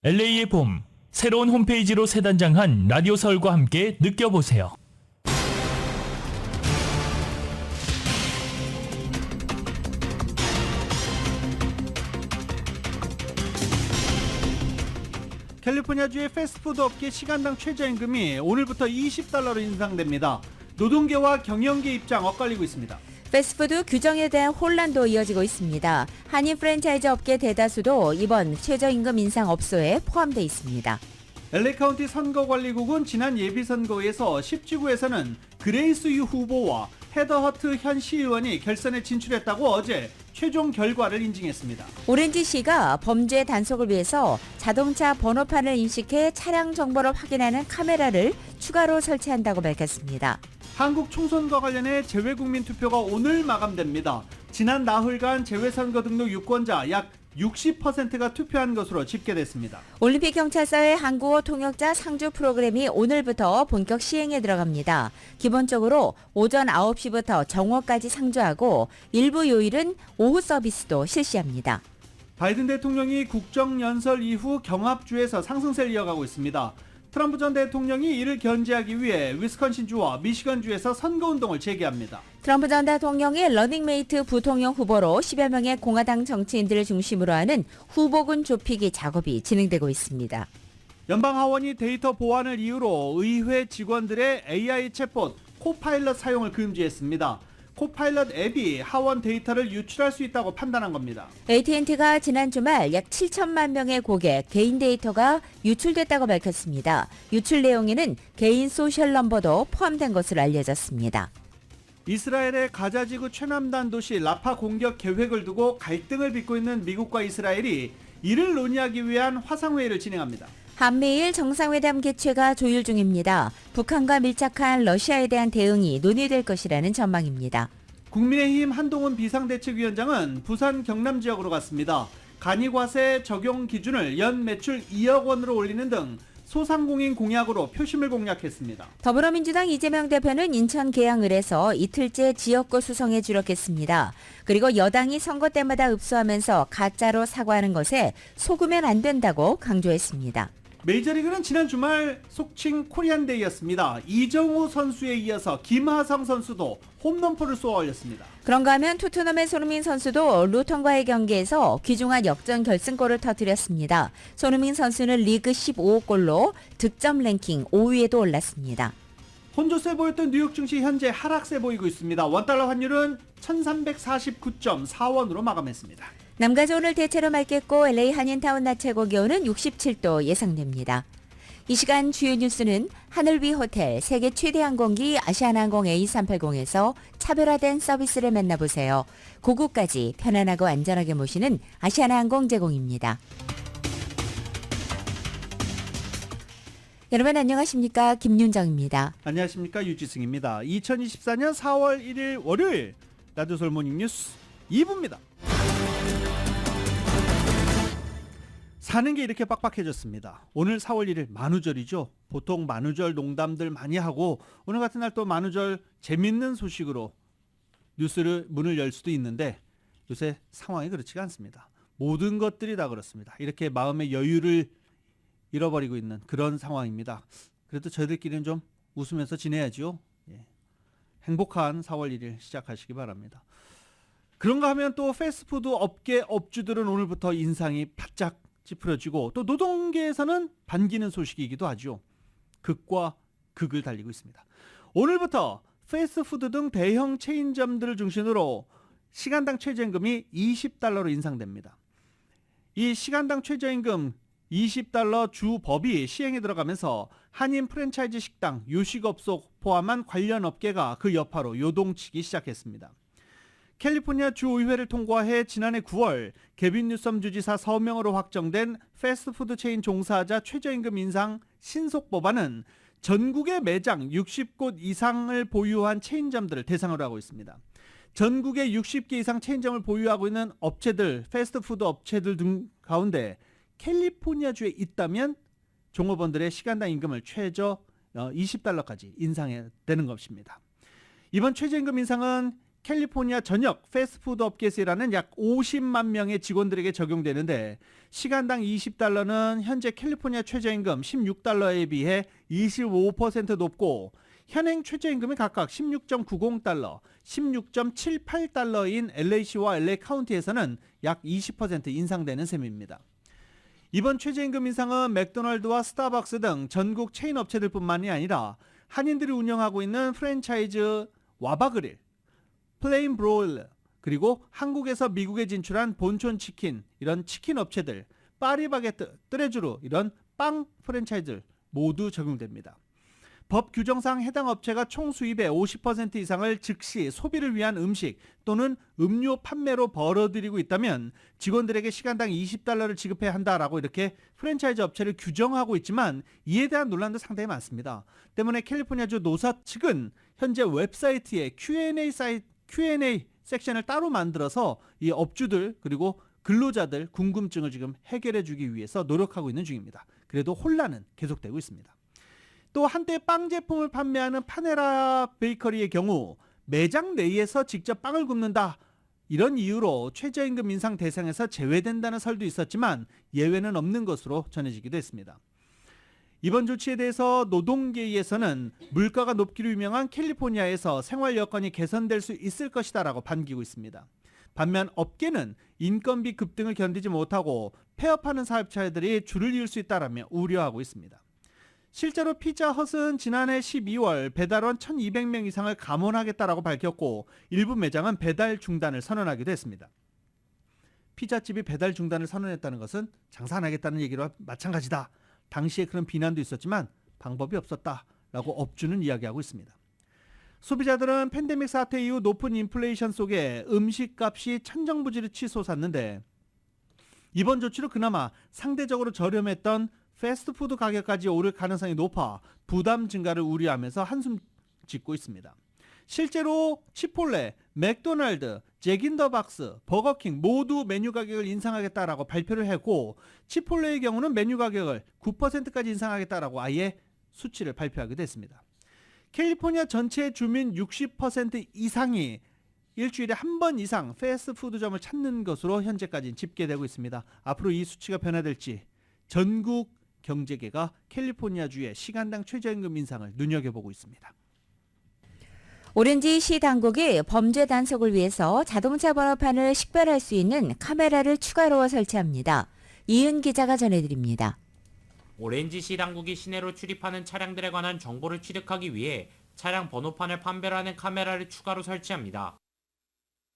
LA의 봄, 새로운 홈페이지로 새 단장한 라디오 서울과 함께 느껴보세요. 캘리포니아주의 패스트푸드 업계 시간당 최저임금이 오늘부터 $20로 인상됩니다. 노동계와 경영계 입장 엇갈리고 있습니다. 패스트푸드 규정에 대한 혼란도 이어지고 있습니다. 한인 프랜차이즈 업계 대다수도 이번 최저임금 인상 업소에 포함되어 있습니다. LA 카운티 선거관리국은 지난 예비선거에서 10지구에서는 그레이스 유 후보와 헤더 허트 현 시의원이 결선에 진출했다고 어제 최종 결과를 인증했습니다. 오렌지시가 범죄 단속을 위해서 자동차 번호판을 인식해 차량 정보를 확인하는 카메라를 추가로 설치한다고 밝혔습니다. 한국 총선과 관련해 재외국민 투표가 오늘 마감됩니다. 지난 나흘간 재외선거 등록 유권자 약 60%가 투표한 것으로 집계됐습니다. 올림픽 경찰서의 한국어 통역자 상주 프로그램이 오늘부터 본격 시행에 들어갑니다. 기본적으로 오전 9시부터 정오까지 상주하고 일부 요일은 오후 서비스도 실시합니다. 바이든 대통령이 국정연설 이후 경합주에서 상승세를 이어가고 있습니다. 트럼프 전 대통령이 이를 견제하기 위해 위스콘신주와 미시건주에서 선거운동을 재개합니다. 트럼프 전 대통령의 러닝메이트 부통령 후보로 10여 명의 공화당 정치인들을 중심으로 하는 후보군 좁히기 작업이 진행되고 있습니다. 연방하원이 데이터 보안을 이유로 의회 직원들의 AI 챗봇 코파일럿 사용을 금지했습니다. 코파일럿 앱이 하원 데이터를 유출할 수 있다고 판단한 겁니다. AT&T가 지난 주말 약 7천만 명의 고객 개인 데이터가 유출됐다고 밝혔습니다. 유출 내용에는 개인 소셜 넘버도 포함된 것으로 알려졌습니다. 이스라엘의 가자지구 최남단 도시 라파 공격 계획을 두고 갈등을 빚고 있는 미국과 이스라엘이 이를 논의하기 위한 화상회의를 진행합니다. 한미일 정상회담 개최가 조율 중입니다. 북한과 밀착한 러시아에 대한 대응이 논의될 것이라는 전망입니다. 국민의힘 한동훈 비상대책위원장은 부산 경남 지역으로 갔습니다. 간이과세 적용 기준을 연 매출 2억 원으로 올리는 등 소상공인 공약으로 표심을 공략했습니다. 더불어민주당 이재명 대표는 인천 계양을에서 이틀째 지역구 수성에 주력했습니다. 그리고 여당이 선거 때마다 읍소하면서 가짜로 사과하는 것에 속으면 안 된다고 강조했습니다. 메이저리그는 지난 주말 속칭 코리안데이였습니다. 이정우 선수에 이어서 김하성 선수도 홈런포를 쏘아 올렸습니다. 그런가 하면 토트넘의 손흥민 선수도 루턴과의 경기에서 귀중한 역전 결승골을 터뜨렸습니다. 손흥민 선수는 리그 15골로 득점 랭킹 5위에도 올랐습니다. 혼조세 보였던 뉴욕 증시 현재 하락세 보이고 있습니다. 원달러 환율은 1349.4원으로 마감했습니다. 남가주 오늘 대체로 맑겠고 LA 한인타운 낮 최고 기온은 67도 예상됩니다. 이 시간 주요 뉴스는 하늘 위 호텔 세계 최대 항공기 아시아나항공 A380에서 차별화된 서비스를 만나보세요. 고국까지 편안하고 안전하게 모시는 아시아나항공 제공입니다. 여러분 안녕하십니까? 김윤정입니다. 안녕하십니까? 유지승입니다. 2024년 4월 1일 월요일 라디오 서울 모닝뉴스 2부입니다. 사는 게 이렇게 빡빡해졌습니다. 오늘 4월 1일 만우절이죠. 보통 만우절 농담들 많이 하고 오늘 같은 날 또 만우절 재밌는 소식으로 뉴스를 문을 열 수도 있는데 요새 상황이 그렇지가 않습니다. 모든 것들이 다 그렇습니다. 이렇게 마음의 여유를 잃어버리고 있는 그런 상황입니다. 그래도 저희들끼리는 좀 웃으면서 지내야죠. 예. 행복한 4월 1일 시작하시기 바랍니다. 그런가 하면 또 패스트푸드 업계 업주들은 오늘부터 인상이 바짝 찌푸려지고 또 노동계에서는 반기는 소식이기도 하죠. 극과 극을 달리고 있습니다. 오늘부터 패스트푸드 등 대형 체인점들을 중심으로 시간당 최저임금이 $20로 인상됩니다. 이 시간당 최저임금 $20 주법이 시행에 들어가면서 한인 프랜차이즈 식당, 요식업소 포함한 관련 업계가 그 여파로 요동치기 시작했습니다. 캘리포니아 주의회를 통과해 지난해 9월 게빈 뉴섬 주지사 서명으로 확정된 패스트푸드 체인 종사자 최저임금 인상 신속 법안은 전국의 매장 60곳 이상을 보유한 체인점들을 대상으로 하고 있습니다. 전국에 60개 이상 체인점을 보유하고 있는 업체들, 패스트푸드 업체들 등 가운데 캘리포니아주에 있다면 종업원들의 시간당 임금을 최저 $20까지 인상해야 되는 것입니다. 이번 최저임금 인상은 캘리포니아 전역 패스트푸드 업계에서 일하는 약 50만 명의 직원들에게 적용되는데 시간당 20달러는 현재 캘리포니아 최저임금 16달러에 비해 25% 높고 현행 최저임금이 각각 16.90달러, 16.78달러인 LA시와 LA 카운티에서는 약 20% 인상되는 셈입니다. 이번 최저임금 인상은 맥도날드와 스타벅스 등 전국 체인 업체들뿐만이 아니라 한인들이 운영하고 있는 프랜차이즈 와바그릴, 플레인 브로일러, 그리고 한국에서 미국에 진출한 본촌 치킨, 이런 치킨 업체들, 파리바게뜨, 뜨레주르, 이런 빵 프랜차이즈들 모두 적용됩니다. 법 규정상 해당 업체가 총 수입의 50% 이상을 즉시 소비를 위한 음식 또는 음료 판매로 벌어들이고 있다면 직원들에게 시간당 20달러를 지급해야 한다라고 이렇게 프랜차이즈 업체를 규정하고 있지만 이에 대한 논란도 상당히 많습니다. 때문에 캘리포니아주 노사 측은 현재 웹사이트에 Q&A 섹션을 따로 만들어서 이 업주들 그리고 근로자들 궁금증을 지금 해결해 주기 위해서 노력하고 있는 중입니다. 그래도 혼란은 계속되고 있습니다. 또 한때 빵 제품을 판매하는 파네라 베이커리의 경우 매장 내에서 직접 빵을 굽는다, 이런 이유로 최저임금 인상 대상에서 제외된다는 설도 있었지만 예외는 없는 것으로 전해지기도 했습니다. 이번 조치에 대해서 노동계에서는 물가가 높기로 유명한 캘리포니아에서 생활 여건이 개선될 수 있을 것이다 라고 반기고 있습니다. 반면 업계는 인건비 급등을 견디지 못하고 폐업하는 사업자들이 줄을 이을 수 있다라며 우려하고 있습니다. 실제로 피자헛은 지난해 12월 배달원 1200명 이상을 감원하겠다라고 밝혔고 일부 매장은 배달 중단을 선언하기도 했습니다. 피자집이 배달 중단을 선언했다는 것은 장사 안 하겠다는 얘기와 마찬가지다. 당시에 그런 비난도 있었지만 방법이 없었다라고 업주는 이야기하고 있습니다. 소비자들은 팬데믹 사태 이후 높은 인플레이션 속에 음식값이 천정부지를 치솟았는데 이번 조치로 그나마 상대적으로 저렴했던 패스트푸드 가격까지 오를 가능성이 높아 부담 증가를 우려하면서 한숨 짓고 있습니다. 실제로 치폴레, 맥도날드, 잭인더박스, 버거킹 모두 메뉴 가격을 인상하겠다라고 발표를 했고 치폴레의 경우는 메뉴 가격을 9%까지 인상하겠다라고 아예 수치를 발표하기도 했습니다. 캘리포니아 전체 주민 60% 이상이 일주일에 한 번 이상 패스트푸드점을 찾는 것으로 현재까지 집계되고 있습니다. 앞으로 이 수치가 변화될지 전국 경제계가 캘리포니아주의 시간당 최저임금 인상을 눈여겨보고 있습니다. 오렌지시 당국이 범죄 단속을 위해서 자동차 번호판을 식별할 수 있는 카메라를 추가로 설치합니다. 이은 기자가 전해드립니다. 오렌지시 당국이 시내로 출입하는 차량들에 관한 정보를 취득하기 위해 차량 번호판을 판별하는 카메라를 추가로 설치합니다.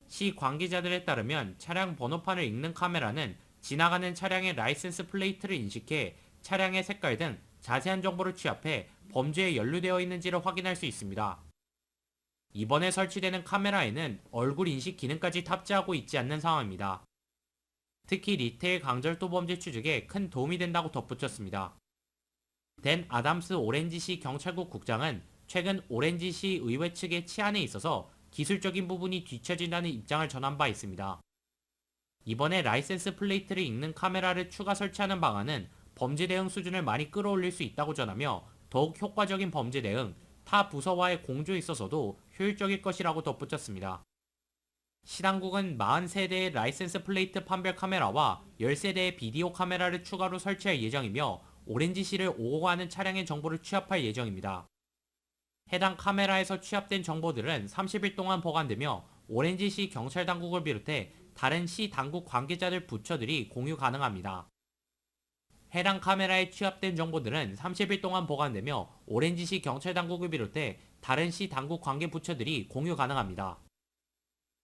시 관계자들에 따르면 차량 번호판을 읽는 카메라는 지나가는 차량의 라이센스 플레이트를 인식해 차량의 색깔 등 자세한 정보를 취합해 범죄에 연루되어 있는지를 확인할 수 있습니다. 이번에 설치되는 카메라에는 얼굴 인식 기능까지 탑재하고 있지 않는 상황입니다. 특히 리테일 강절도 범죄 추적에 큰 도움이 된다고 덧붙였습니다. 댄 아담스 오렌지시 경찰국 국장은 최근 오렌지시 의회 측의 치안에 있어서 기술적인 부분이 뒤처진다는 입장을 전한 바 있습니다. 이번에 라이센스 플레이트를 읽는 카메라를 추가 설치하는 방안은 범죄 대응 수준을 많이 끌어올릴 수 있다고 전하며 더욱 효과적인 범죄 대응, 타 부서와의 공조에 있어서도 효율적일 것이라고 덧붙였습니다. 시당국은 43대의 라이센스 플레이트 판별 카메라와 13대의 비디오 카메라를 추가로 설치할 예정이며 오렌지시를 오고 가는 차량의 정보를 취합할 예정입니다. 해당 카메라에서 취합된 정보들은 30일 동안 보관되며 오렌지시 경찰당국을 비롯해 다른 시 당국 관계자들 부처들이 공유 가능합니다. 해당 카메라에 취합된 정보들은 30일 동안 보관되며 오렌지시 경찰당국을 비롯해 다른 시 당국 관계 부처들이 공유 가능합니다.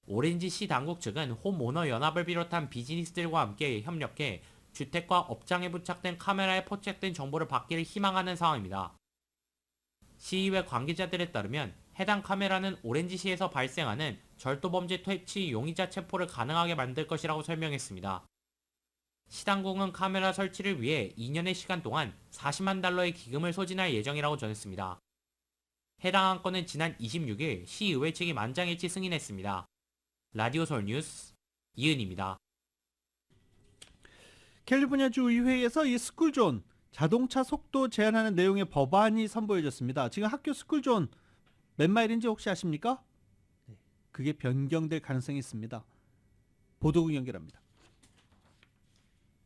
오렌지시 당국 측은 홈오너 연합을 비롯한 비즈니스들과 함께 협력해 주택과 업장에 부착된 카메라에 포착된 정보를 받기를 희망하는 상황입니다. 시의회 관계자들에 따르면 해당 카메라는 오렌지시에서 발생하는 절도범죄 퇴치 용의자 체포를 가능하게 만들 것이라고 설명했습니다. 시당국은 카메라 설치를 위해 2년의 시간 동안 40만 달러의 기금을 소진할 예정이라고 전했습니다. 해당 안건은 지난 26일 시의회 측이 만장일치 승인했습니다. 라디오 서울 뉴스 이은입니다. 캘리포니아주 의회에서 이 스쿨존 자동차 속도 제한하는 내용의 법안이 선보여졌습니다. 지금 학교 스쿨존 몇 마일인지 혹시 아십니까? 그게 변경될 가능성이 있습니다. 보도국 연결합니다.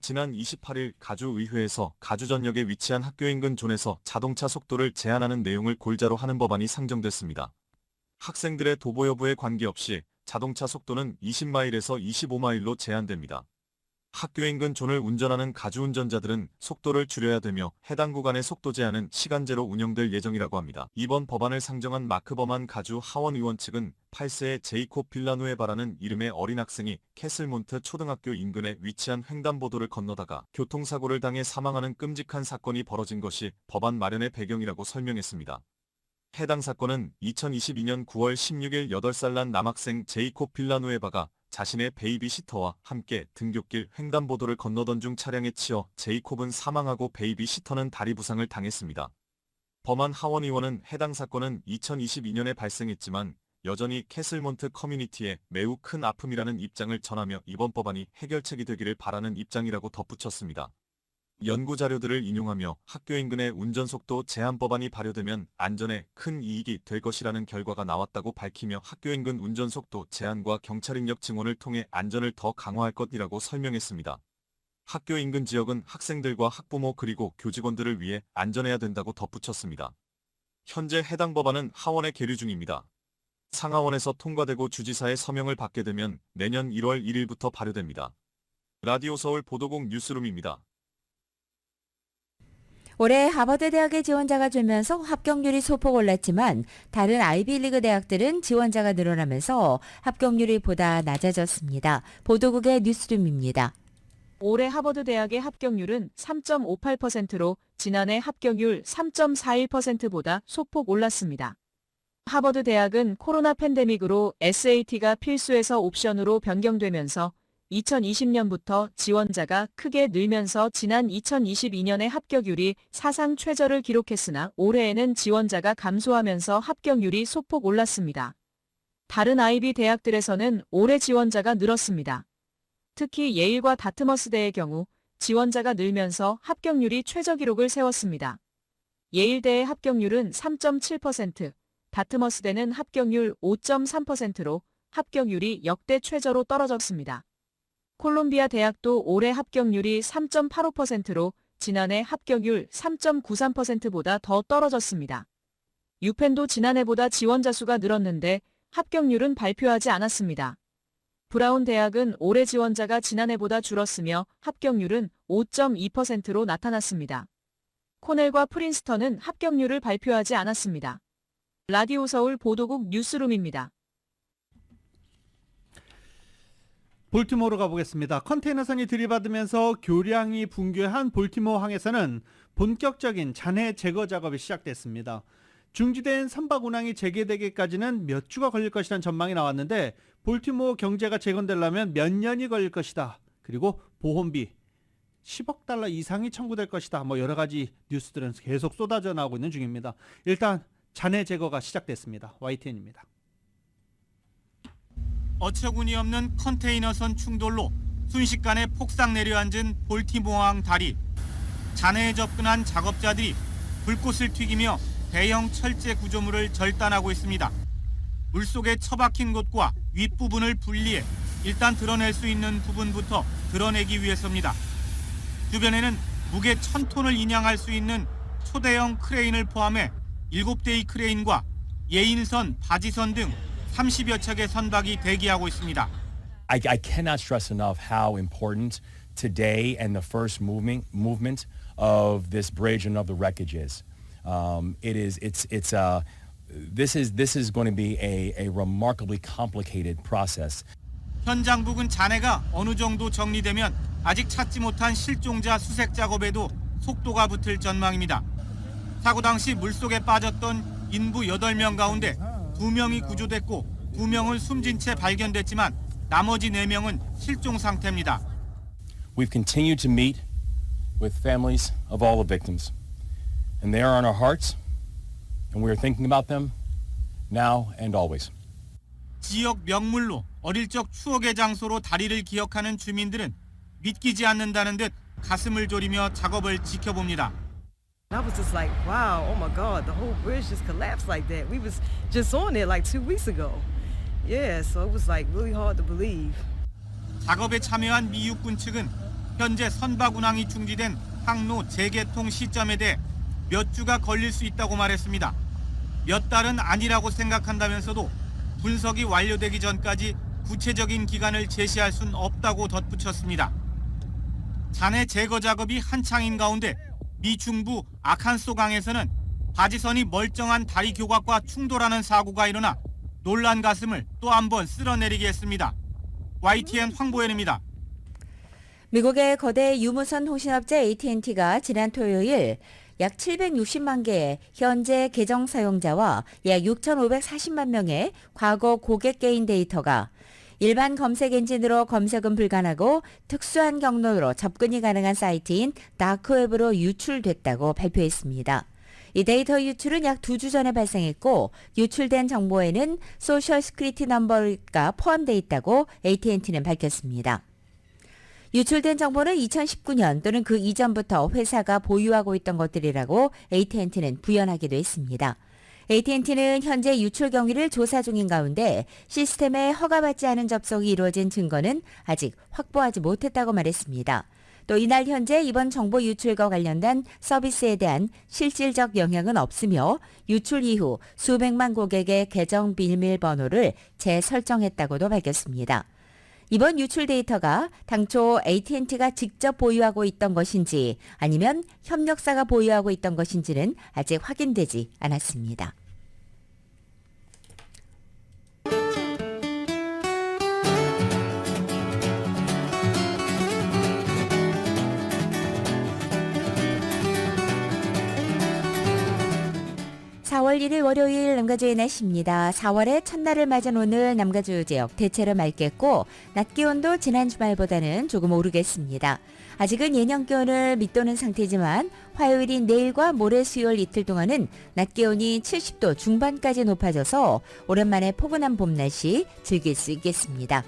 지난 28일 가주의회에서 가주전역에 위치한 학교 인근 존에서 자동차 속도를 제한하는 내용을 골자로 하는 법안이 상정됐습니다. 학생들의 도보 여부에 관계없이 자동차 속도는 20마일에서 25마일로 제한됩니다. 학교 인근 존을 운전하는 가주운전자들은 속도를 줄여야 되며 해당 구간의 속도 제한은 시간제로 운영될 예정이라고 합니다. 이번 법안을 상정한 마크 범한 가주 하원 의원 측은 8세의 제이콥 빌라누에바라는 이름의 어린 학생이 캐슬몬트 초등학교 인근에 위치한 횡단보도를 건너다가 교통사고를 당해 사망하는 끔찍한 사건이 벌어진 것이 법안 마련의 배경이라고 설명했습니다. 해당 사건은 2022년 9월 16일 8살 난 남학생 제이콥 빌라누에바가 자신의 베이비시터와 함께 등굣길 횡단보도를 건너던 중 차량에 치여 제이콥은 사망하고 베이비시터는 다리 부상을 당했습니다. 범한 하원 의원은 해당 사건은 2022년에 발생했지만 여전히 캐슬몬트 커뮤니티에 매우 큰 아픔이라는 입장을 전하며 이번 법안이 해결책이 되기를 바라는 입장이라고 덧붙였습니다. 연구 자료들을 인용하며 학교 인근의 운전속도 제한 법안이 발효되면 안전에 큰 이익이 될 것이라는 결과가 나왔다고 밝히며 학교 인근 운전속도 제한과 경찰 인력 증원을 통해 안전을 더 강화할 것이라고 설명했습니다. 학교 인근 지역은 학생들과 학부모 그리고 교직원들을 위해 안전해야 된다고 덧붙였습니다. 현재 해당 법안은 하원에 계류 중입니다. 상하원에서 통과되고 주지사의 서명을 받게 되면 내년 1월 1일부터 발효됩니다. 라디오 서울 보도국 뉴스룸입니다. 올해 하버드 대학의 지원자가 줄면서 합격률이 소폭 올랐지만 다른 아이비리그 대학들은 지원자가 늘어나면서 합격률이 보다 낮아졌습니다. 보도국의 뉴스룸입니다. 올해 하버드 대학의 합격률은 3.58%로 지난해 합격률 3.41%보다 소폭 올랐습니다. 하버드 대학은 코로나 팬데믹으로 SAT가 필수에서 옵션으로 변경되면서 2020년부터 지원자가 크게 늘면서 지난 2022년의 합격률이 사상 최저를 기록했으나 올해에는 지원자가 감소하면서 합격률이 소폭 올랐습니다. 다른 아이비 대학들에서는 올해 지원자가 늘었습니다. 특히 예일과 다트머스대의 경우 지원자가 늘면서 합격률이 최저 기록을 세웠습니다. 예일대의 합격률은 3.7%, 다트머스대는 합격률 5.3%로 합격률이 역대 최저로 떨어졌습니다. 콜롬비아 대학도 올해 합격률이 3.85%로 지난해 합격률 3.93%보다 더 떨어졌습니다. 유펜도 지난해보다 지원자 수가 늘었는데 합격률은 발표하지 않았습니다. 브라운 대학은 올해 지원자가 지난해보다 줄었으며 합격률은 5.2%로 나타났습니다. 코넬과 프린스턴은 합격률을 발표하지 않았습니다. 라디오 서울 보도국 뉴스룸입니다. 볼티모어로 가보겠습니다. 컨테이너선이 들이받으면서 교량이 붕괴한 볼티모어 항에서는 본격적인 잔해 제거 작업이 시작됐습니다. 중지된 선박 운항이 재개되기까지는 몇 주가 걸릴 것이라는 전망이 나왔는데 볼티모어 경제가 재건되려면 몇 년이 걸릴 것이다. 그리고 보험비 10억 달러 이상이 청구될 것이다. 여러 가지 뉴스들은 계속 쏟아져 나오고 있는 중입니다. 일단 잔해 제거가 시작됐습니다. YTN입니다. 어처구니 없는 컨테이너선 충돌로 순식간에 폭삭 내려앉은 볼티모어항 다리. 잔해에 접근한 작업자들이 불꽃을 튀기며 대형 철제 구조물을 절단하고 있습니다. 물속에 처박힌 곳과 윗부분을 분리해 일단 드러낼 수 있는 부분부터 드러내기 위해서입니다. 주변에는 무게 1000톤을 인양할 수 있는 초대형 크레인을 포함해 7대의 크레인과 예인선, 바지선 등 30여 척의 선박이 대기하고 있습니다. I cannot stress enough how important today and the first movement of this bridge and of the wreckage is. This is going to be a remarkably complicated process. 현장 부근 잔해가 어느 정도 정리되면 아직 찾지 못한 실종자 수색 작업에도 속도가 붙을 전망입니다. 사고 당시 물속에 빠졌던 인부 8명 가운데 2명이 구조됐고 2명은 숨진 채 발견됐지만 나머지 4명은 실종 상태입니다. We've continued to meet with families of all the victims. And they are on our hearts, and we are thinking about them now and always. 지역 명물로 어릴 적 추억의 장소로 다리를 기억하는 주민들은 믿기지 않는다는 듯 가슴을 졸이며 작업을 지켜봅니다. I was just like, wow, oh my God, the whole bridge just collapsed like that. We was just on it like 2 weeks ago. Yeah, so it was like really hard to believe. 작업에 참여한 미 육군 측은 현재 선박 운항이 중지된 항로 재개통 시점에 대해 몇 주가 걸릴 수 있다고 말했습니다. 몇 달은 아니라고 생각한다면서도 분석이 완료되기 전까지 구체적인 기간을 제시할 순 없다고 덧붙였습니다. 잔해 제거 작업이 한창인 가운데 미 중부 아칸소 강에서는 바지선이 멀쩡한 다리 교각과 충돌하는 사고가 일어나 놀란 가슴을 또 한 번 쓸어내리게 했습니다. YTN 황보현입니다. 미국의 거대 유무선 통신업체 AT&T가 지난 토요일 약 760만 개의 현재 계정 사용자와 약 6,540만 명의 과거 고객 개인 데이터가 일반 검색 엔진으로 검색은 불가능하고 특수한 경로로 접근이 가능한 사이트인 다크웹으로 유출됐다고 발표했습니다. 이 데이터 유출은 약 2주 전에 발생했고 유출된 정보에는 소셜 시큐리티 넘버가 포함되어 있다고 AT&T는 밝혔습니다. 유출된 정보는 2019년 또는 그 이전부터 회사가 보유하고 있던 것들이라고 AT&T는 부연하기도 했습니다. AT&T는 현재 유출 경위를 조사 중인 가운데 시스템에 허가받지 않은 접속이 이루어진 증거는 아직 확보하지 못했다고 말했습니다. 또 이날 현재 이번 정보 유출과 관련된 서비스에 대한 실질적 영향은 없으며 유출 이후 수백만 고객의 계정 비밀번호를 재설정했다고도 밝혔습니다. 이번 유출 데이터가 당초 AT&T가 직접 보유하고 있던 것인지 아니면 협력사가 보유하고 있던 것인지는 아직 확인되지 않았습니다. (4월 1일) 월요일 남가주의 날씨입니다. 4월의 첫날을 맞은 오늘 남가주 지역 대체로 맑겠고 낮 기온도 지난 주말보다는 조금 오르겠습니다. 아직은 예년 기온을 밑도는 상태지만 화요일인 내일과 모레 수요일 이틀 동안은 낮 기온이 70도 중반까지 높아져서 오랜만에 포근한 봄 날씨 즐길 수 있겠습니다.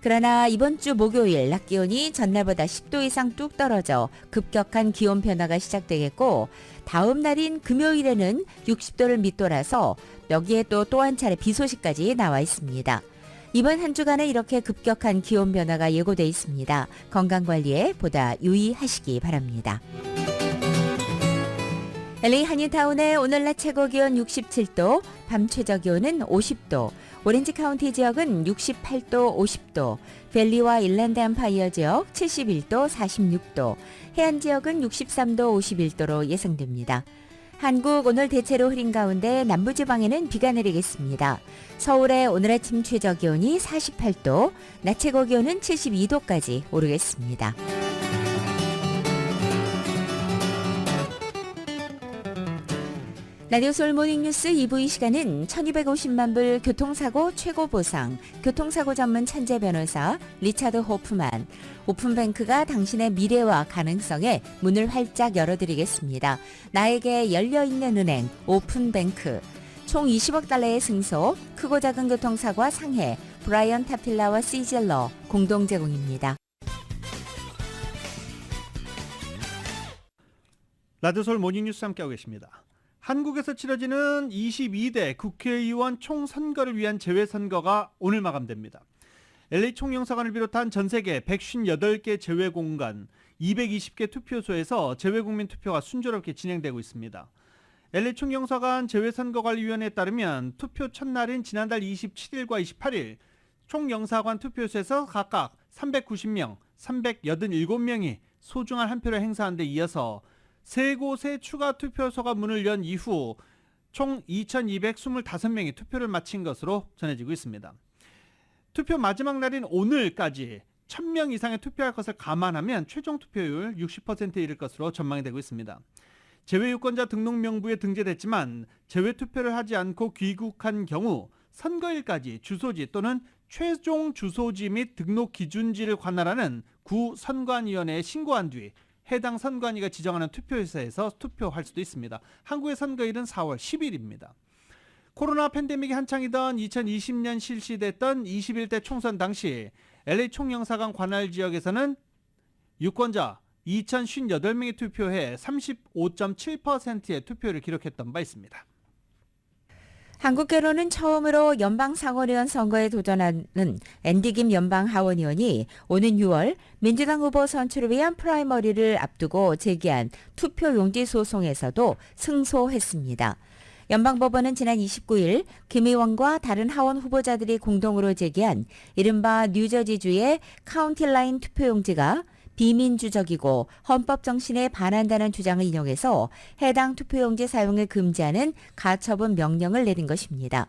그러나 이번 주 목요일 낮 기온이 전날보다 10도 이상 뚝 떨어져 급격한 기온 변화가 시작되겠고 다음 날인 금요일에는 60도를 밑돌아서 여기에 또 한 차례 비 소식까지 나와 있습니다. 이번 한 주간은 이렇게 급격한 기온 변화가 예고돼 있습니다. 건강관리에 보다 유의하시기 바랍니다. LA 한인타운의 오늘 낮 최고 기온 67도, 밤 최저 기온은 50도, 오렌지 카운티 지역은 68도, 50도, 밸리와 일랜드 엠파이어 지역 71도, 46도, 해안 지역은 63도, 51도로 예상됩니다. 한국 오늘 대체로 흐린 가운데 남부지방에는 비가 내리겠습니다. 서울의 오늘 아침 최저 기온이 48도, 낮 최고 기온은 72도까지 오르겠습니다. 라디오 소울 모닝뉴스 2부 이 시간은 1250만 불 교통사고 최고 보상, 교통사고 전문 천재 변호사 리차드 호프만, 오픈뱅크가 당신의 미래와 가능성에 문을 활짝 열어드리겠습니다. 나에게 열려있는 은행 오픈뱅크, 총 20억 달러의 승소, 크고 작은 교통사고와 상해, 브라이언 타필라와 시젤러 공동 제공입니다. 라디오 서울 모닝뉴스 함께하고 계십니다. 한국에서 치러지는 22대 국회의원 총선거를 위한 재외선거가 오늘 마감됩니다. LA 총영사관을 비롯한 전 세계 158개 재외공간, 220개 투표소에서 재외국민 투표가 순조롭게 진행되고 있습니다. LA 총영사관 재외선거관리위원회에 따르면 투표 첫날인 지난달 27일과 28일 총영사관 투표소에서 각각 390명, 387명이 소중한 한 표를 행사한 데 이어서 세 곳의 추가 투표소가 문을 연 이후 총 2,225명이 투표를 마친 것으로 전해지고 있습니다. 투표 마지막 날인 오늘까지 1,000명 이상의 투표할 것을 감안하면 최종 투표율 60%에 이를 것으로 전망이 되고 있습니다. 제외유권자 등록 명부에 등재됐지만 제외투표를 하지 않고 귀국한 경우 선거일까지 주소지 또는 최종 주소지 및 등록 기준지를 관할하는 구선관위원회에 신고한 뒤 해당 선관위가 지정하는 투표소에서 투표할 수도 있습니다. 한국의 선거일은 4월 10일입니다. 코로나 팬데믹이 한창이던 2020년 실시됐던 21대 총선 당시 LA 총영사관 관할 지역에서는 유권자 2,058명이 투표해 35.7%의 투표를 기록했던 바 있습니다. 한국계로는 처음으로 연방상원의원 선거에 도전하는 앤디 김 연방하원의원이 오는 6월 민주당 후보 선출을 위한 프라이머리를 앞두고 제기한 투표용지 소송에서도 승소했습니다. 연방법원은 지난 29일 김 의원과 다른 하원 후보자들이 공동으로 제기한 이른바 뉴저지주의 카운티라인 투표용지가 비민주적이고 헌법 정신에 반한다는 주장을 인용해서 해당 투표용지 사용을 금지하는 가처분 명령을 내린 것입니다.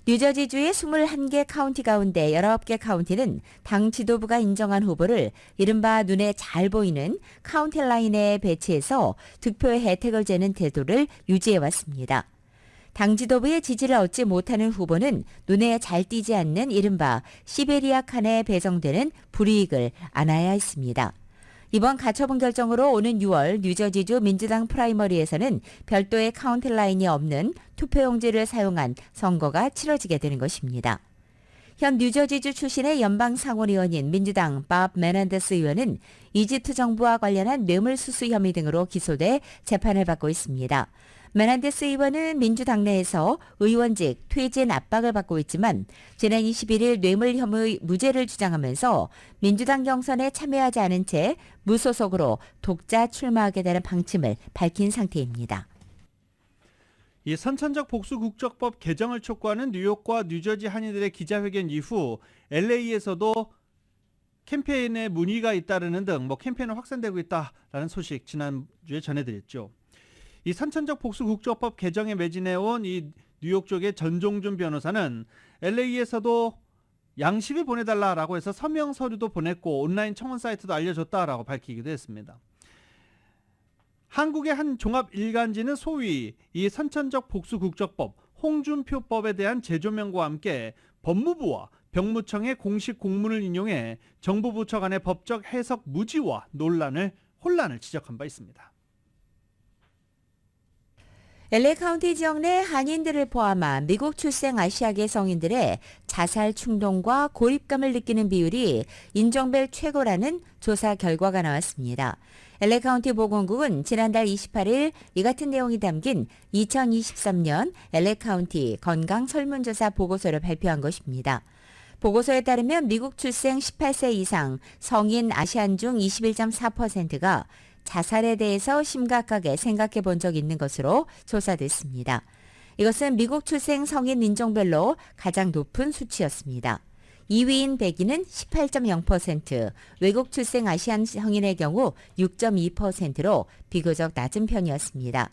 뉴저지주의 21개 카운티 가운데 19개 카운티는 당 지도부가 인정한 후보를 이른바 눈에 잘 보이는 카운티 라인에 배치해서 득표의 혜택을 재는 태도를 유지해왔습니다. 당 지도부의 지지를 얻지 못하는 후보는 눈에 잘 띄지 않는 이른바 시베리아 칸에 배정되는 불이익을 안아야 했습니다. 이번 가처분 결정으로 오는 6월 뉴저지주 민주당 프라이머리에서는 별도의 카운티 라인이 없는 투표용지를 사용한 선거가 치러지게 되는 것입니다. 현 뉴저지주 출신의 연방 상원의원인 민주당 밥 메넨데스 의원은 이집트 정부와 관련한 뇌물수수 혐의 등으로 기소돼 재판을 받고 있습니다. 메넨데스 의원은 민주당 내에서 의원직 퇴진 압박을 받고 있지만 지난 21일 뇌물 혐의 무죄를 주장하면서 민주당 경선에 참여하지 않은 채 무소속으로 독자 출마하게 되는 방침을 밝힌 상태입니다. 이 선천적 복수 국적법 개정을 촉구하는 뉴욕과 뉴저지 한인들의 기자회견 이후 LA에서도 캠페인에 문의가 잇따르는 등 캠페인은 확산되고 있다라는 소식 지난주에 전해드렸죠. 이 선천적 복수 국적법 개정에 매진해온 이 뉴욕 쪽의 전종준 변호사는 LA에서도 양식을 보내달라라고 해서 서명 서류도 보냈고 온라인 청원 사이트도 알려줬다라고 밝히기도 했습니다. 한국의 한 종합 일간지는 소위 이 선천적 복수 국적법 홍준표법에 대한 재조명과 함께 법무부와 병무청의 공식 공문을 인용해 정부 부처 간의 법적 해석 무지와 혼란을 지적한 바 있습니다. LA 카운티 지역 내 한인들을 포함한 미국 출생 아시아계 성인들의 자살 충동과 고립감을 느끼는 비율이 인종별 최고라는 조사 결과가 나왔습니다. LA 카운티 보건국은 지난달 28일 이 같은 내용이 담긴 2023년 LA 카운티 건강 설문조사 보고서를 발표한 것입니다. 보고서에 따르면 미국 출생 18세 이상 성인 아시안 중 21.4%가 자살에 대해서 심각하게 생각해 본 적 있는 것으로 조사됐습니다. 이것은 미국 출생 성인 인종별로 가장 높은 수치였습니다. 2위인 백인은 18.0%, 외국 출생 아시안 성인의 경우 6.2%로 비교적 낮은 편이었습니다.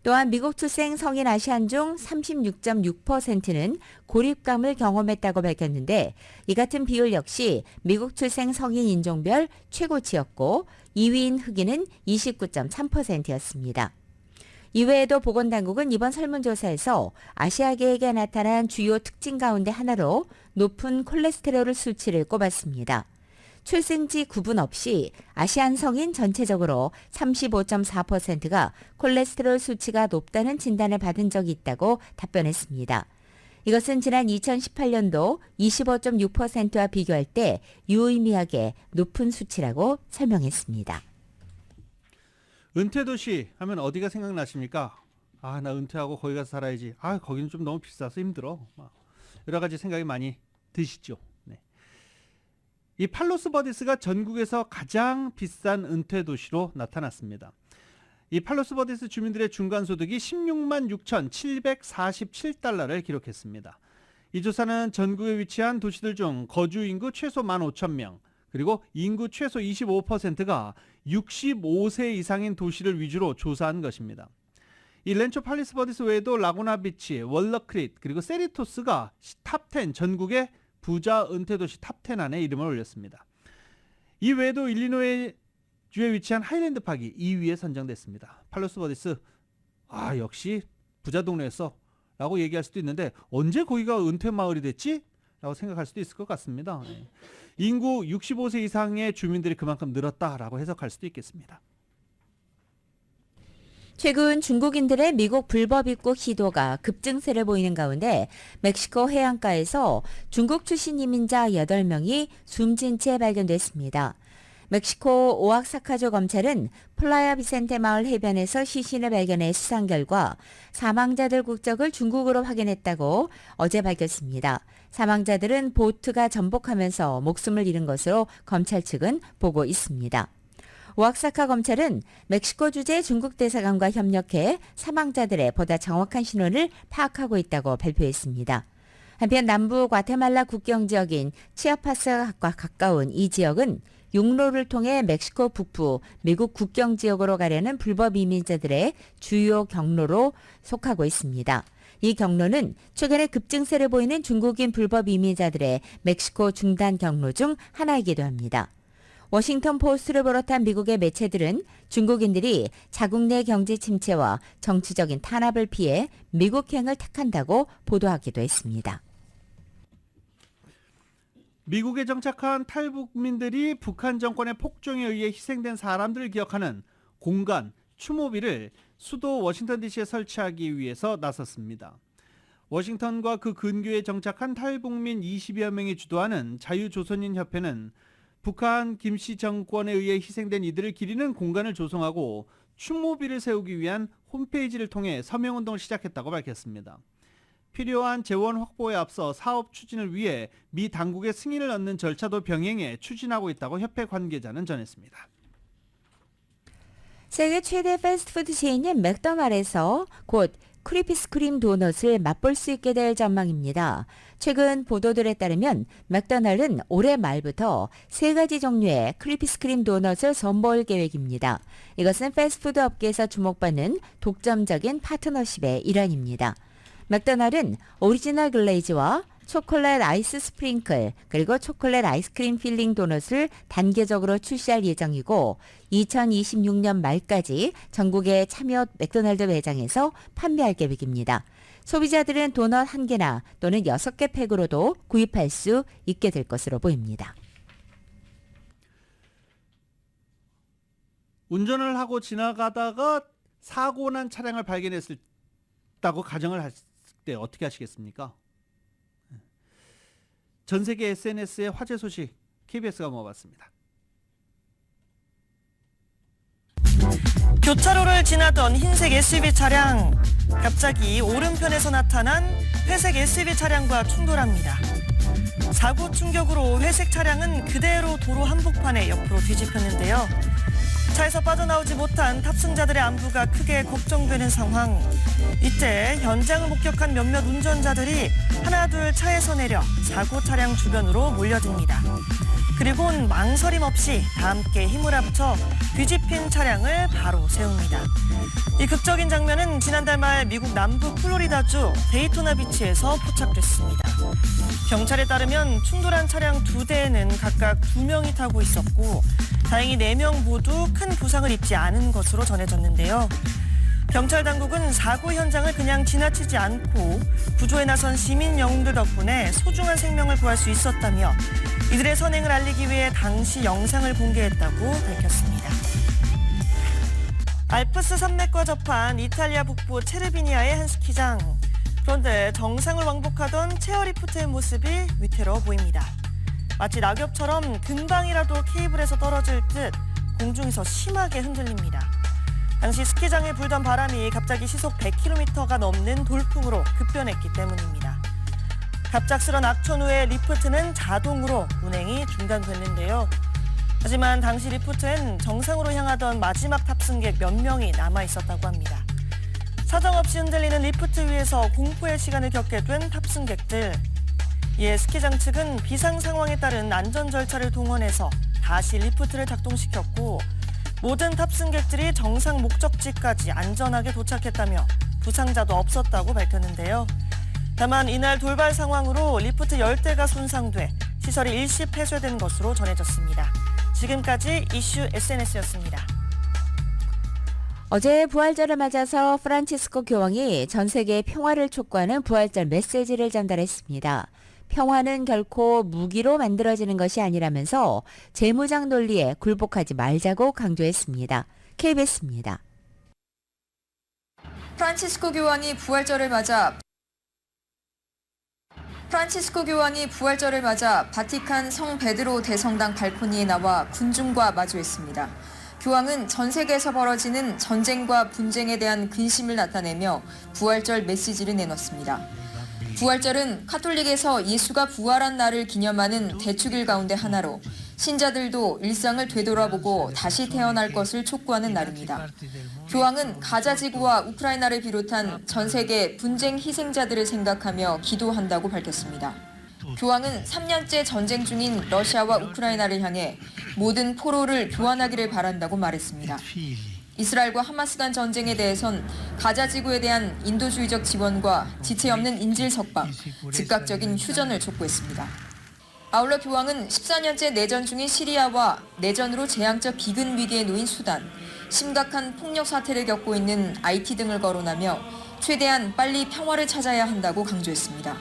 또한 미국 출생 성인 아시안 중 36.6%는 고립감을 경험했다고 밝혔는데 이 같은 비율 역시 미국 출생 성인 인종별 최고치였고 2위인 흑인은 29.3%였습니다. 이외에도 보건당국은 이번 설문조사에서 아시아계에게 나타난 주요 특징 가운데 하나로 높은 콜레스테롤 수치를 꼽았습니다. 출생지 구분 없이 아시안 성인 전체적으로 35.4%가 콜레스테롤 수치가 높다는 진단을 받은 적이 있다고 답변했습니다. 이것은 지난 2018년도 25.6%와 비교할 때 유의미하게 높은 수치라고 설명했습니다. 은퇴도시 하면 어디가 생각나십니까? 나 은퇴하고 거기 가서 살아야지. 거기는 좀 너무 비싸서 힘들어. 여러 가지 생각이 많이 드시죠. 네. 이 팔로스 버디스가 전국에서 가장 비싼 은퇴도시로 나타났습니다. 이 팔로스 버디스 주민들의 중간소득이 16만 6,747달러를 기록했습니다. 이 조사는 전국에 위치한 도시들 중 거주 인구 최소 15,000명, 그리고 인구 최소 25%가 65세 이상인 도시를 위주로 조사한 것입니다. 이 렌초 팔리스 버디스 외에도 라구나 비치, 월러크릿, 그리고 세리토스가 탑10 전국의 부자 은퇴도시 탑10 안에 이름을 올렸습니다. 이 외에도 일리노이 주에 위치한 하일랜드 파크가 2위에 선정됐습니다. 팔로스 버디스, 역시 부자 동네였어 라고 얘기할 수도 있는데 언제 거기가 은퇴 마을이 됐지? 라고 생각할 수도 있을 것 같습니다. 인구 65세 이상의 주민들이 그만큼 늘었다라고 해석할 수도 있겠습니다. 최근 중국인들의 미국 불법 입국 시도가 급증세를 보이는 가운데 멕시코 해안가에서 중국 출신 이민자 8명이 숨진 채 발견됐습니다. 멕시코 오악사카주 검찰은 플라야 비센테 마을 해변에서 시신을 발견해 수상 결과 사망자들 국적을 중국으로 확인했다고 어제 밝혔습니다. 사망자들은 보트가 전복하면서 목숨을 잃은 것으로 검찰 측은 보고 있습니다. 오악사카 검찰은 멕시코 주재 중국 대사관과 협력해 사망자들의 보다 정확한 신원을 파악하고 있다고 발표했습니다. 한편 남부 과테말라 국경 지역인 치아파스과 가까운 이 지역은 육로를 통해 멕시코 북부 미국 국경 지역으로 가려는 불법 이민자들의 주요 경로로 속하고 있습니다. 이 경로는 최근에 급증세를 보이는 중국인 불법 이민자들의 멕시코 중단 경로 중 하나이기도 합니다. 워싱턴 포스트를 비롯한 미국의 매체들은 중국인들이 자국 내 경제 침체와 정치적인 탄압을 피해 미국행을 택한다고 보도하기도 했습니다. 미국에 정착한 탈북민들이 북한 정권의 폭정에 의해 희생된 사람들을 기억하는 공간 추모비를 수도 워싱턴 DC에 설치하기 위해서 나섰습니다. 워싱턴과 그 근교에 정착한 탈북민 20여 명이 주도하는 자유조선인 협회는 북한 김씨 정권에 의해 희생된 이들을 기리는 공간을 조성하고 추모비를 세우기 위한 홈페이지를 통해 서명운동을 시작했다고 밝혔습니다. 필요한 재원 확보에 앞서 사업 추진을 위해 미 당국의 승인을 얻는 절차도 병행해 추진하고 있다고 협회 관계자는 전했습니다. 세계 최대 패스트푸드 체인인 맥도날드에서 곧 크리스피크림 도넛을 맛볼 수 있게 될 전망입니다. 최근 보도들에 따르면 맥도날드는 올해 말부터 3가지 종류의 크리스피크림 도넛을 선보일 계획입니다. 이것은 패스트푸드 업계에서 주목받는 독점적인 파트너십의 일환입니다. 맥도날드는 오리지널 글레이즈와 초콜릿 아이스 스프링클 그리고 초콜릿 아이스크림 필링 도넛을 단계적으로 출시할 예정이고 2026년 말까지 전국의 참여 맥도날드 매장에서 판매할 계획입니다. 소비자들은 도넛 1개나 또는 6개 팩으로도 구입할 수 있게 될 것으로 보입니다. 운전을 하고 지나가다가 사고 난 차량을 발견했다고 가정을 했을 때 어떻게 하시겠습니까? 전 세계 SNS의 화제 소식 KBS가 모아봤습니다. 교차로를 지나던 흰색 SUV 차량, 갑자기 오른편에서 나타난 회색 SUV 차량과 충돌합니다. 사고 충격으로 회색 차량은 그대로 도로 한복판에 옆으로 뒤집혔는데요. 차에서 빠져나오지 못한 탑승자들의 안부가 크게 걱정되는 상황. 이때 현장을 목격한 몇몇 운전자들이 하나둘 차에서 내려 사고 차량 주변으로 몰려듭니다. 그리고는 망설임 없이 다 함께 힘을 합쳐 뒤집힌 차량을 바로 세웁니다. 이 극적인 장면은 지난달 말 미국 남부 플로리다주 데이토나 비치에서 포착됐습니다. 경찰에 따르면 충돌한 차량 2대에는 각각 2명이 타고 있었고 다행히 4명 모두 큰 부상을 입지 않은 것으로 전해졌는데요. 경찰 당국은 사고 현장을 그냥 지나치지 않고 구조에 나선 시민 영웅들 덕분에 소중한 생명을 구할 수 있었다며 이들의 선행을 알리기 위해 당시 영상을 공개했다고 밝혔습니다. 알프스 산맥과 접한 이탈리아 북부 체르비니아의 한 스키장. 그런데 정상을 왕복하던 체어리프트의 모습이 위태로워 보입니다. 마치 낙엽처럼 금방이라도 케이블에서 떨어질 듯 공중에서 심하게 흔들립니다. 당시 스키장에 불던 바람이 갑자기 시속 100km가 넘는 돌풍으로 급변했기 때문입니다. 갑작스런 악천 후에 리프트는 자동으로 운행이 중단됐는데요. 하지만 당시 리프트엔 정상으로 향하던 마지막 탑승객 몇 명이 남아 있었다고 합니다. 사정없이 흔들리는 리프트 위에서 공포의 시간을 겪게 된 탑승객들. 이에 스키장 측은 비상 상황에 따른 안전 절차를 동원해서 다시 리프트를 작동시켰고 모든 탑승객들이 정상 목적지까지 안전하게 도착했다며 부상자도 없었다고 밝혔는데요. 다만 이날 돌발 상황으로 리프트 10대가 손상돼 시설이 일시 폐쇄된 것으로 전해졌습니다. 지금까지 이슈 SNS였습니다. 어제 부활절을 맞아서 프란치스코 교황이 전 세계에 평화를 촉구하는 부활절 메시지를 전달했습니다. 평화는 결코 무기로 만들어지는 것이 아니라면서 재무장 논리에 굴복하지 말자고 강조했습니다. KBS입니다. 프란치스코 교황이 부활절을 맞아 프란치스코 교황이 부활절을 맞아 바티칸 성 베드로 대성당 발코니에 나와 군중과 마주했습니다. 교황은 전 세계에서 벌어지는 전쟁과 분쟁에 대한 근심을 나타내며 부활절 메시지를 내놓습니다. 부활절은 카톨릭에서 예수가 부활한 날을 기념하는 대축일 가운데 하나로 신자들도 일상을 되돌아보고 다시 태어날 것을 촉구하는 날입니다. 교황은 가자 지구와 우크라이나를 비롯한 전 세계 분쟁 희생자들을 생각하며 기도한다고 밝혔습니다. 교황은 3년째 전쟁 중인 러시아와 우크라이나를 향해 모든 포로를 교환하기를 바란다고 말했습니다. 이스라엘과 하마스 간 전쟁에 대해선 가자 지구에 대한 인도주의적 지원과 지체 없는 인질 석방, 즉각적인 휴전을 촉구했습니다. 아울러 교황은 14년째 내전 중인 시리아와 내전으로 재앙적 기근 위기에 놓인 수단, 심각한 폭력 사태를 겪고 있는 하이티 등을 거론하며 최대한 빨리 평화를 찾아야 한다고 강조했습니다.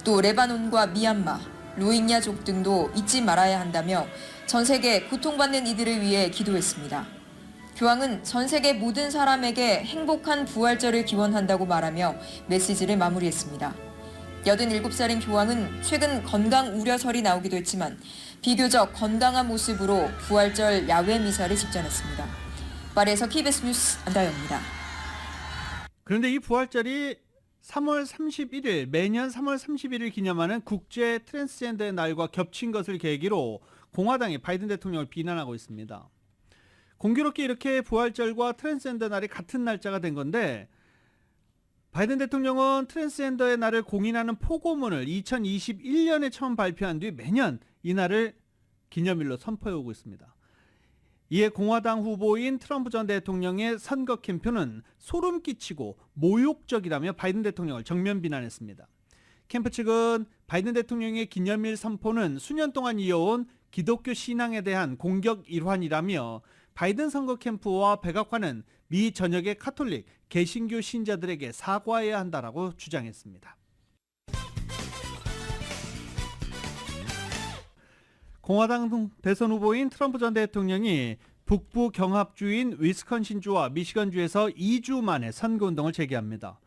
또 레바논과 미얀마, 로힝야족 등도 잊지 말아야 한다며 전 세계 고통받는 이들을 위해 기도했습니다. 교황은 전 세계 모든 사람에게 행복한 부활절을 기원한다고 말하며 메시지를 마무리했습니다. 87살인 교황은 최근 건강 우려설이 나오기도 했지만 비교적 건강한 모습으로 부활절 야외 미사를 집전했습니다. 파리에서 KBS 뉴스 안다영입니다. 그런데 이 부활절이 3월 31일, 매년 3월 31일 기념하는 국제 트랜스젠더의 날과 겹친 것을 계기로 공화당이 바이든 대통령을 비난하고 있습니다. 공교롭게 이렇게 부활절과 트랜스젠더 날이 같은 날짜가 된 건데 바이든 대통령은 트랜스젠더의 날을 공인하는 포고문을 2021년에 처음 발표한 뒤 매년 이 날을 기념일로 선포해오고 있습니다. 이에 공화당 후보인 트럼프 전 대통령의 선거 캠프는 소름 끼치고 모욕적이라며 바이든 대통령을 정면 비난했습니다. 캠프 측은 바이든 대통령의 기념일 선포는 수년 동안 이어온 기독교 신앙에 대한 공격 일환이라며 바이든 선거 캠프와 백악관은 미 전역의 카톨릭, 개신교 신자들에게 사과해야 한다라고 주장했습니다. 공화당 대선 후보인 트럼프 전 대통령이 북부 경합주인 위스콘신주와 미시건주에서 2주 만에 선거운동을 재개합니다.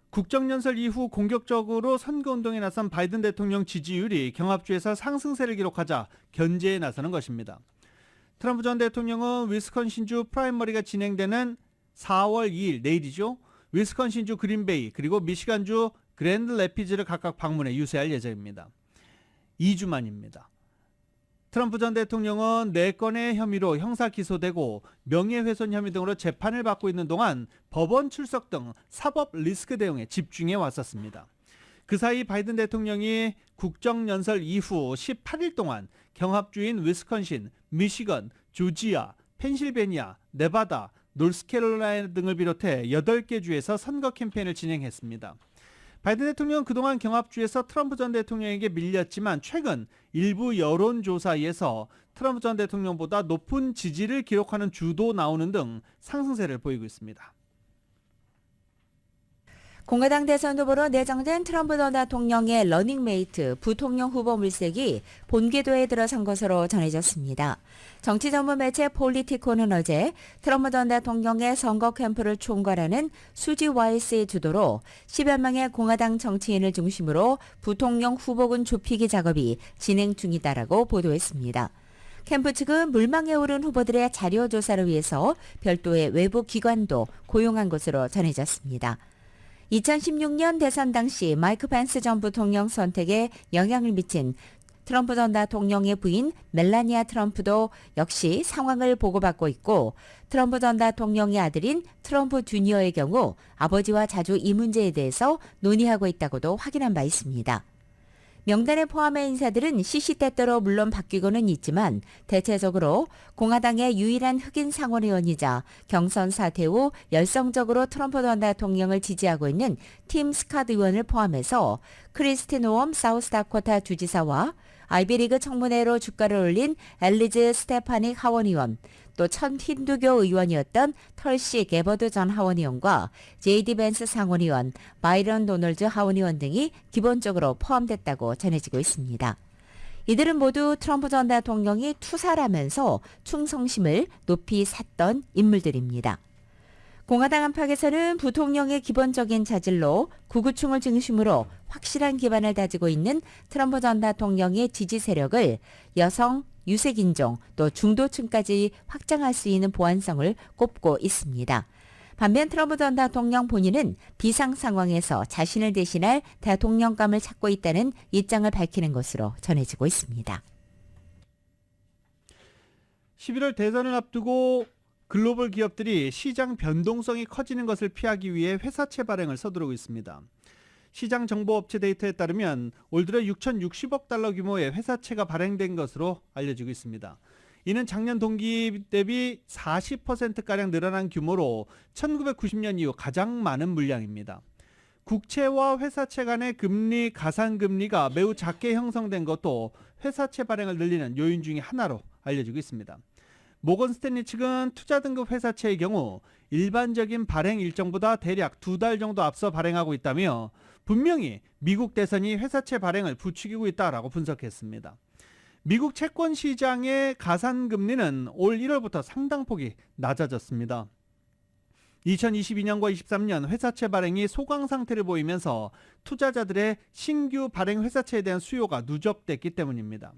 국정연설 이후 공격적으로 선거운동에 나선 바이든 대통령 지지율이 경합주에서 상승세를 기록하자 견제에 나서는 것입니다. 트럼프 전 대통령은 위스콘신주 프라이머리가 진행되는 4월 2일 내일이죠. 위스콘신주 그린베이 그리고 미시간주 그랜드 래피즈를 각각 방문해 유세할 예정입니다. 2주 만입니다. 트럼프 전 대통령은 4건의 혐의로 형사 기소되고 명예훼손 혐의 등으로 재판을 받고 있는 동안 법원 출석 등 사법 리스크 대응에 집중해 왔었습니다. 그 사이 바이든 대통령이 국정연설 이후 18일 동안 경합주인 위스콘신, 미시건, 조지아, 펜실베니아, 네바다, 노스캐롤라이나 등을 비롯해 8개 주에서 선거 캠페인을 진행했습니다. 바이든 대통령은 그동안 경합주에서 트럼프 전 대통령에게 밀렸지만 최근 일부 여론조사에서 트럼프 전 대통령보다 높은 지지를 기록하는 주도 나오는 등 상승세를 보이고 있습니다. 공화당 대선 후보로 내정된 트럼프 전 대통령의 러닝메이트 부통령 후보 물색이 본궤도에 들어선 것으로 전해졌습니다. 정치 전문 매체 폴리티코는 어제 트럼프 전 대통령의 선거 캠프를 총괄하는 수지 와이스의 주도로 10여 명의 공화당 정치인을 중심으로 부통령 후보군 좁히기 작업이 진행 중이다라고 보도했습니다. 캠프 측은 물망에 오른 후보들의 자료 조사를 위해서 별도의 외부 기관도 고용한 것으로 전해졌습니다. 2016년 대선 당시 마이크 펜스 전 부통령 선택에 영향을 미친 트럼프 전 대통령의 부인 멜라니아 트럼프도 역시 상황을 보고받고 있고 트럼프 전 대통령의 아들인 트럼프 주니어의 경우 아버지와 자주 이 문제에 대해서 논의하고 있다고도 확인한 바 있습니다. 명단에 포함한 인사들은 시시때때로 물론 바뀌고는 있지만 대체적으로 공화당의 유일한 흑인 상원의원이자 경선 사퇴 후 열성적으로 트럼프 전 대통령을 지지하고 있는 팀 스캇 의원을 포함해서 크리스티 노엄 사우스다코타 주지사와 아이비리그 청문회로 주가를 올린 엘리즈 스테파닉 하원의원, 또 첫 힌두교 의원이었던 털시 게버드 전 하원의원과 제이디 벤스 상원의원, 바이런 도널즈 하원의원 등이 기본적으로 포함됐다고 전해지고 있습니다. 이들은 모두 트럼프 전 대통령이 투사라면서 충성심을 높이 샀던 인물들입니다. 공화당 안팎에서는 부통령의 기본적인 자질로 구구충을 중심으로 확실한 기반을 다지고 있는 트럼프 전 대통령의 지지 세력을 여성, 유색인종, 또 중도층까지 확장할 수 있는 보완성을 꼽고 있습니다. 반면 트럼프 전 대통령 본인은 비상 상황에서 자신을 대신할 대통령감을 찾고 있다는 입장을 밝히는 것으로 전해지고 있습니다. 11월 대선을 앞두고 글로벌 기업들이 시장 변동성이 커지는 것을 피하기 위해 회사채 발행을 서두르고 있습니다. 시장 정보업체 데이터에 따르면 올 들어 6,060억 달러 규모의 회사채가 발행된 것으로 알려지고 있습니다. 이는 작년 동기 대비 40%가량 늘어난 규모로 1990년 이후 가장 많은 물량입니다. 국채와 회사채 간의 금리, 가산금리가 매우 작게 형성된 것도 회사채 발행을 늘리는 요인 중에 하나로 알려지고 있습니다. 모건 스탠리 측은 투자 등급 회사채의 경우 일반적인 발행 일정보다 대략 2달 정도 앞서 발행하고 있다며 분명히 미국 대선이 회사채 발행을 부추기고 있다라고 분석했습니다. 미국 채권 시장의 가산금리는 올 1월부터 상당폭이 낮아졌습니다. 2022년과 23년 회사채 발행이 소강 상태를 보이면서 투자자들의 신규 발행 회사채에 대한 수요가 누적됐기 때문입니다.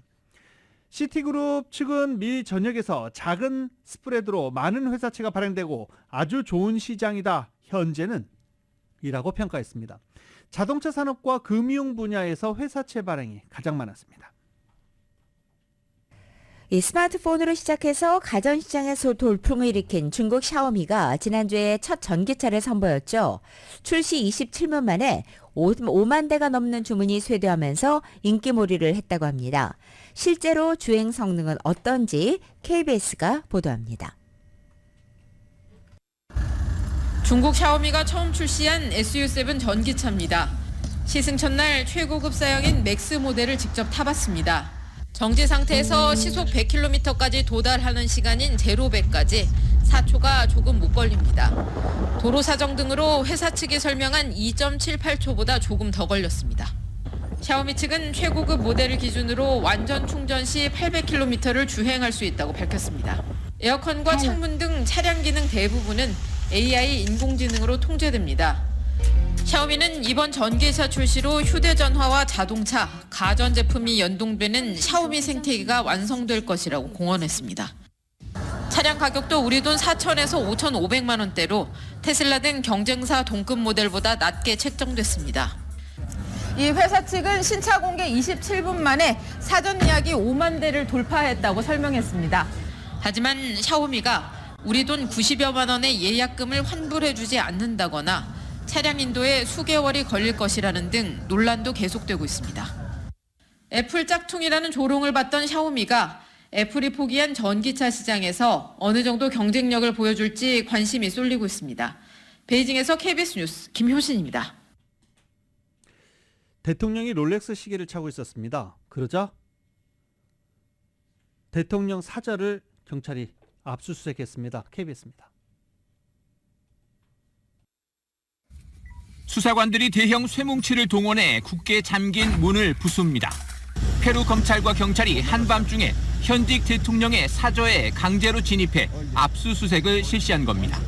시티그룹 측은 미 전역에서 작은 스프레드로 많은 회사채가 발행되고 아주 좋은 시장이다 현재는 이라고 평가했습니다. 자동차 산업과 금융 분야에서 회사채 발행이 가장 많았습니다. 이 스마트폰으로 시작해서 가전시장에서 돌풍을 일으킨 중국 샤오미가 지난주에 첫 전기차를 선보였죠. 출시 27분 만에 5만 대가 넘는 주문이 쇄도하면서 인기몰이를 했다고 합니다. 실제로 주행 성능은 어떤지 KBS가 보도합니다. 중국 샤오미가 처음 출시한 SU7 전기차입니다. 시승 첫날 최고급 사양인 맥스 모델을 직접 타봤습니다. 정지 상태에서 시속 100km까지 도달하는 시간인 제로 100까지 4초가 조금 못 걸립니다. 도로 사정 등으로 회사 측이 설명한 2.78초보다 조금 더 걸렸습니다. 샤오미 측은 최고급 모델을 기준으로 완전 충전 시 800km를 주행할 수 있다고 밝혔습니다. 에어컨과 창문 등 차량 기능 대부분은 AI 인공지능으로 통제됩니다. 샤오미는 이번 전기차 출시로 휴대전화와 자동차, 가전제품이 연동되는 샤오미 생태계가 완성될 것이라고 공언했습니다. 차량 가격도 우리 돈 4,000에서 5,500만 원대로 테슬라 등 경쟁사 동급 모델보다 낮게 책정됐습니다. 이 회사 측은 신차 공개 27분 만에 사전 예약이 5만 대를 돌파했다고 설명했습니다. 하지만 샤오미가 우리 돈 90여만 원의 예약금을 환불해주지 않는다거나 차량 인도에 수개월이 걸릴 것이라는 등 논란도 계속되고 있습니다. 애플 짝퉁이라는 조롱을 받던 샤오미가 애플이 포기한 전기차 시장에서 어느 정도 경쟁력을 보여줄지 관심이 쏠리고 있습니다. 베이징에서 KBS 뉴스 김효신입니다. 대통령이 롤렉스 시계를 차고 있었습니다. 그러자 대통령 사저를 경찰이 압수수색했습니다. KBS입니다. 수사관들이 대형 쇠뭉치를 동원해 굳게 잠긴 문을 부숩니다. 페루 검찰과 경찰이 한밤중에 현직 대통령의 사저에 강제로 진입해 압수수색을 실시한 겁니다.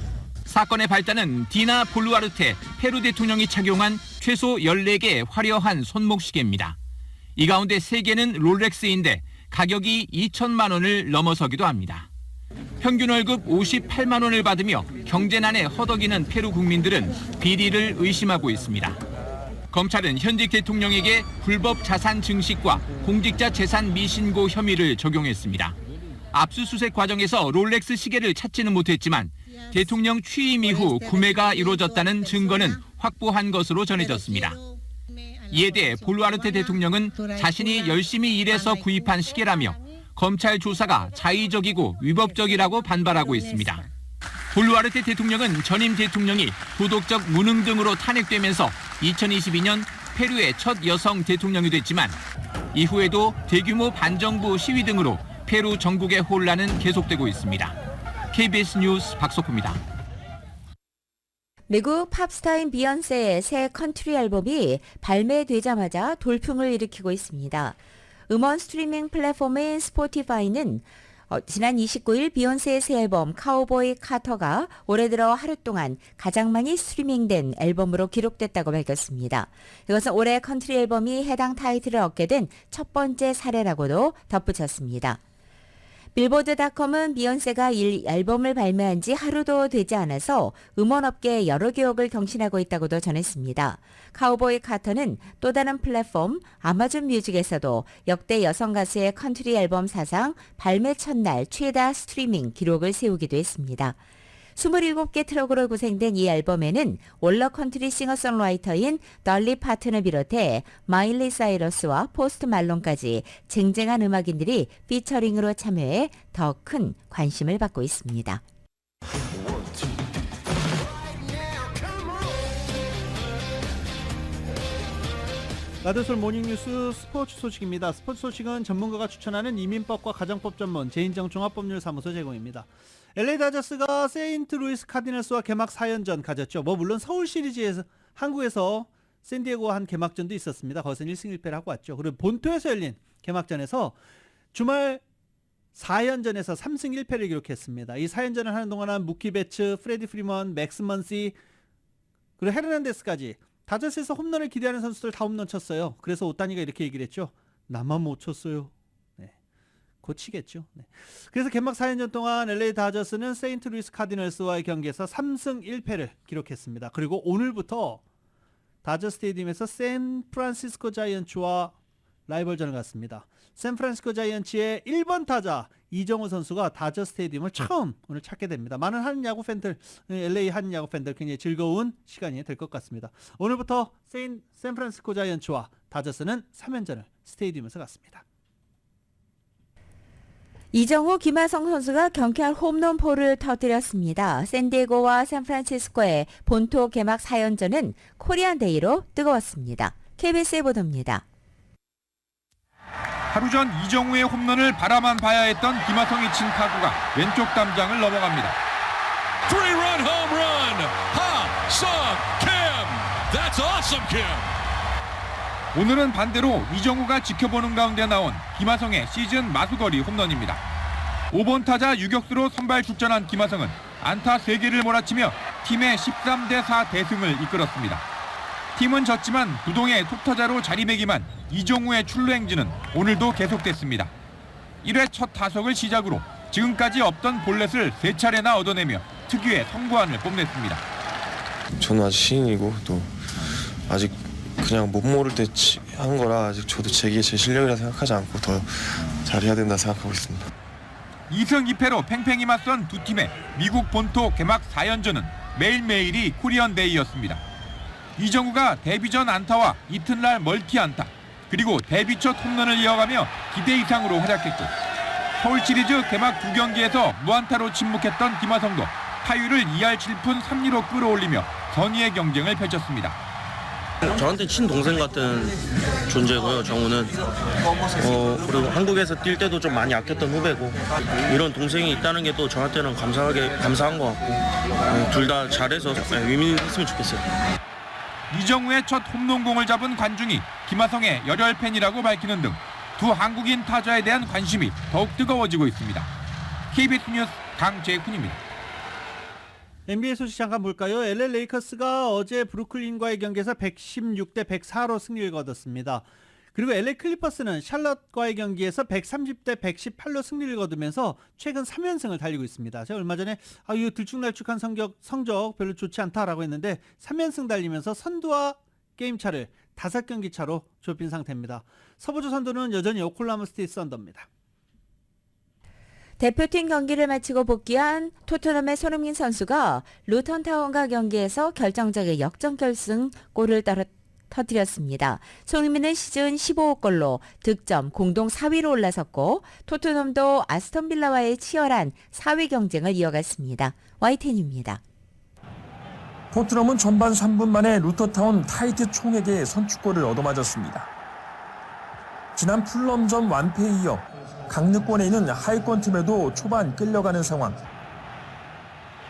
사건의 발단은 디나 볼루아르테 페루 대통령이 착용한 최소 14개의 화려한 손목시계입니다. 이 가운데 3개는 롤렉스인데 가격이 2천만 원을 넘어서기도 합니다. 평균 월급 58만 원을 받으며 경제난에 허덕이는 페루 국민들은 비리를 의심하고 있습니다. 검찰은 현직 대통령에게 불법 자산 증식과 공직자 재산 미신고 혐의를 적용했습니다. 압수수색 과정에서 롤렉스 시계를 찾지는 못했지만 대통령 취임 이후 구매가 이루어졌다는 증거는 확보한 것으로 전해졌습니다. 이에 대해 볼루아르테 대통령은 자신이 열심히 일해서 구입한 시계라며 검찰 조사가 자의적이고 위법적이라고 반발하고 있습니다. 볼루아르테 대통령은 전임 대통령이 도덕적 무능 등으로 탄핵되면서 2022년 페루의 첫 여성 대통령이 됐지만 이후에도 대규모 반정부 시위 등으로 페루 전국의 혼란은 계속되고 있습니다. KBS 뉴스 박석호입니다. 미국 팝스타인 비욘세의 새 컨트리 앨범이 발매되자마자 돌풍을 일으키고 있습니다. 음원 스트리밍 플랫폼인 스포티파이는 지난 29일 비욘세의 새 앨범 카우보이 카터가 올해 들어 하루 동안 가장 많이 스트리밍된 앨범으로 기록됐다고 밝혔습니다. 이것은 올해 컨트리 앨범이 해당 타이틀을 얻게 된 첫 번째 사례라고도 덧붙였습니다. 빌보드닷컴은 비욘세가 이 앨범을 발매한 지 하루도 되지 않아서 음원업계에 여러 기록을 경신하고 있다고도 전했습니다. 카우보이 카터는 또 다른 플랫폼 아마존 뮤직에서도 역대 여성 가수의 컨트리 앨범 사상 발매 첫날 최다 스트리밍 기록을 세우기도 했습니다. 27개 트랙으로 구성된 이 앨범에는 원러 컨트리 싱어송라이터인 덜리 파튼을 비롯해 마일리 사이러스와 포스트 말론까지 쟁쟁한 음악인들이 피처링으로 참여해 더 큰 관심을 받고 있습니다. 라디오솔 모닝뉴스 스포츠 소식입니다. 스포츠 소식은 전문가가 추천하는 이민법과 가정법 전문 제인정 종합법률사무소 제공입니다. LA 다저스가 세인트루이스 카디널스와 개막 4연전 가졌죠. 물론 서울 시리즈에서 한국에서 샌디에고와 한 개막전도 있었습니다. 거기서 1승 1패를 하고 왔죠. 그리고 본토에서 열린 개막전에서 주말 4연전에서 3승 1패를 기록했습니다. 이 4연전을 하는 동안은 무키 베츠, 프레디 프리먼, 맥스 먼시 그리고 헤르난데스까지 다저스에서 홈런을 기대하는 선수들 다 홈런 쳤어요. 그래서 오타니가 이렇게 얘기를 했죠. 나만 못 쳤어요. 네. 고치겠죠. 네. 그래서 개막 4연전 동안 LA 다저스는 세인트루이스 카디널스와의 경기에서 3승 1패를 기록했습니다. 그리고 오늘부터 다저 스테디움에서 샌프란시스코 자이언츠와 라이벌전을 갖습니다. 샌프란시스코 자이언츠의 1번 타자 이정우 선수가 다저 스테디움을 처음 오늘 찾게 됩니다. 많은 한인 야구 팬들, LA 한인 야구 팬들 굉장히 즐거운 시간이 될 것 같습니다. 오늘부터 샌프란시스코 자이언츠와 다저스는 3연전을 스테디움에서 갖습니다. 이정우, 김하성 선수가 경쾌한 홈런포를 터뜨렸습니다. 샌디에고와 샌프란시스코의 본토 개막 4연전은 코리안데이로 뜨거웠습니다. KBS의 보도입니다. 하루 전 이정우의 홈런을 바라만 봐야 했던 김하성이 친 타구가 왼쪽 담장을 넘어갑니다. 3-run home run. Ha-Sung Kim. That's awesome, Kim. 오늘은 반대로 이정우가 지켜보는 가운데 나온 김하성의 시즌 마수거리 홈런입니다. 5번 타자 유격수로 선발 출전한 김하성은 안타 3개를 몰아치며 팀의 13대4 대승을 이끌었습니다. 팀은 졌지만 부동의 톱타자로 자리매김한 이정우의 출루 행진은 오늘도 계속됐습니다. 1회 첫 타석을 시작으로 지금까지 없던 볼넷을 3차례나 얻어내며 특유의 선구안을 뽐냈습니다. 저는 아직 신인이고 또 아직 그냥 못 모를 때 한 거라 아직 저도 제게 제 실력이라 생각하지 않고 더 잘해야 된다 생각하고 있습니다. 2승 2패로 팽팽히 맞선 두 팀의 미국 본토 개막 4연전은 매일매일이 코리언데이였습니다. 이정우가 데뷔 전 안타와 이튿날 멀티 안타 그리고 데뷔 첫 홈런을 이어가며 기대 이상으로 활약했고 서울 시리즈 개막 2경기에서 무안타로 침묵했던 김하성도 타율을 2할 7푼 3리로 끌어올리며 선의의 경쟁을 펼쳤습니다. 저한테 친동생 같은 존재고요. 정우는 그리고 한국에서 뛸 때도 좀 많이 아꼈던 후배고 이런 동생이 있다는 게 또 저한테는 감사한 것 같고 둘 다 잘해서 위민했으면 좋겠어요. 이정우의 첫 홈런공을 잡은 관중이 김하성의 열혈 팬이라고 밝히는 등 두 한국인 타자에 대한 관심이 더욱 뜨거워지고 있습니다. KBS 뉴스 강재훈입니다. NBA 소식 잠깐 볼까요? LA 레이커스가 어제 브루클린과의 경기에서 116대 104로 승리를 거뒀습니다. 그리고 LA 클리퍼스는 샬럿과의 경기에서 130대 118로 승리를 거두면서 최근 3연승을 달리고 있습니다. 제가 얼마 전에 이거 들쭉날쭉한 성적 별로 좋지 않다라고 했는데 3연승 달리면서 선두와 게임차를 5경기 차로 좁힌 상태입니다. 서부주 선두는 여전히 오클라호마 시티 썬더입니다. 대표팀 경기를 마치고 복귀한 토트넘의 손흥민 선수가 루턴 타운과 경기에서 결정적인 역전결승 골을 터뜨렸습니다. 손흥민은 시즌 15골로 득점 공동 4위로 올라섰고 토트넘도 아스톤 빌라와의 치열한 4위 경쟁을 이어갔습니다. YTN입니다. 토트넘은 전반 3분 만에 루터타운 타이트 총에게 선취골을 얻어맞았습니다. 지난 풀럼전 완패에 이어 강등권에 있는 하위권 팀에도 초반 끌려가는 상황.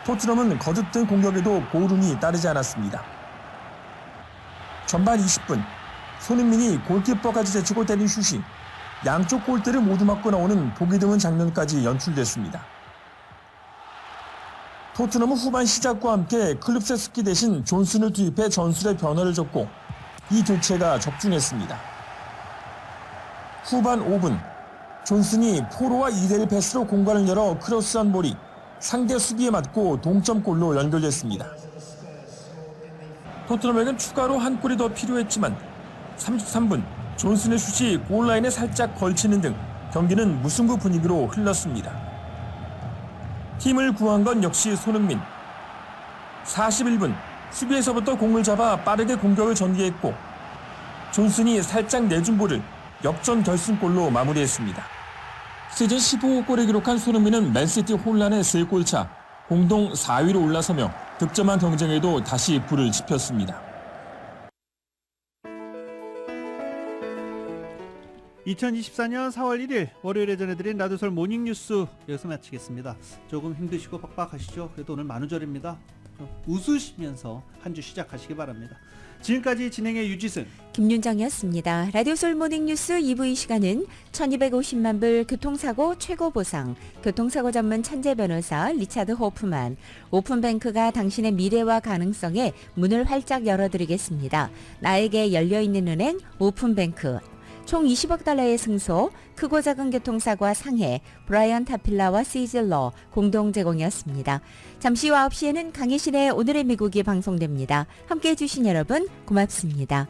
토트넘은 거듭된 공격에도 보름이 따르지 않았습니다. 전반 20분 손흥민이 골키퍼까지 제치고 때린 슛이 양쪽 골대를 모두 맞고 나오는 보기 드문 장면까지 연출됐습니다. 토트넘은 후반 시작과 함께 클룹세스키 대신 존슨을 투입해 전술의 변화를 줬고 이 교체가 적중했습니다. 후반 5분 존슨이 포로와 2대1 패스로 공간을 열어 크로스한 볼이 상대 수비에 맞고 동점골로 연결됐습니다. 토트넘에겐 추가로 한 골이 더 필요했지만 33분 존슨의 슛이 골라인에 살짝 걸치는 등 경기는 무승부 분위기로 흘렀습니다. 팀을 구한 건 역시 손흥민. 41분 수비에서부터 공을 잡아 빠르게 공격을 전개했고 존슨이 살짝 내준 볼을 역전 결승골로 마무리했습니다. 시즌 15골을 기록한 손흥민은 맨시티 혼란의 3골 차 공동 4위로 올라서며 득점왕 경쟁에도 다시 불을 지폈습니다. 2024년 4월 1일 월요일에 전해드린 라디오설 모닝뉴스 여기서 마치겠습니다. 조금 힘드시고 빡빡하시죠? 그래도 오늘 만우절입니다. 웃으시면서 한 주 시작하시기 바랍니다. 지금까지 진행의 유지승, 김윤정이었습니다. 라디오솔 모닝뉴스 2부 이 시간은 1250만 불 교통사고 최고 보상, 교통사고 전문 천재 변호사 리차드 호프만, 오픈뱅크가 당신의 미래와 가능성에 문을 활짝 열어드리겠습니다. 나에게 열려있는 은행 오픈뱅크. 총 20억 달러의 승소, 크고 작은 교통사고와 상해, 브라이언 타필라와 시즐러 공동 제공이었습니다. 잠시 후 9시에는 강혜신의 오늘의 미국이 방송됩니다. 함께해 주신 여러분 고맙습니다.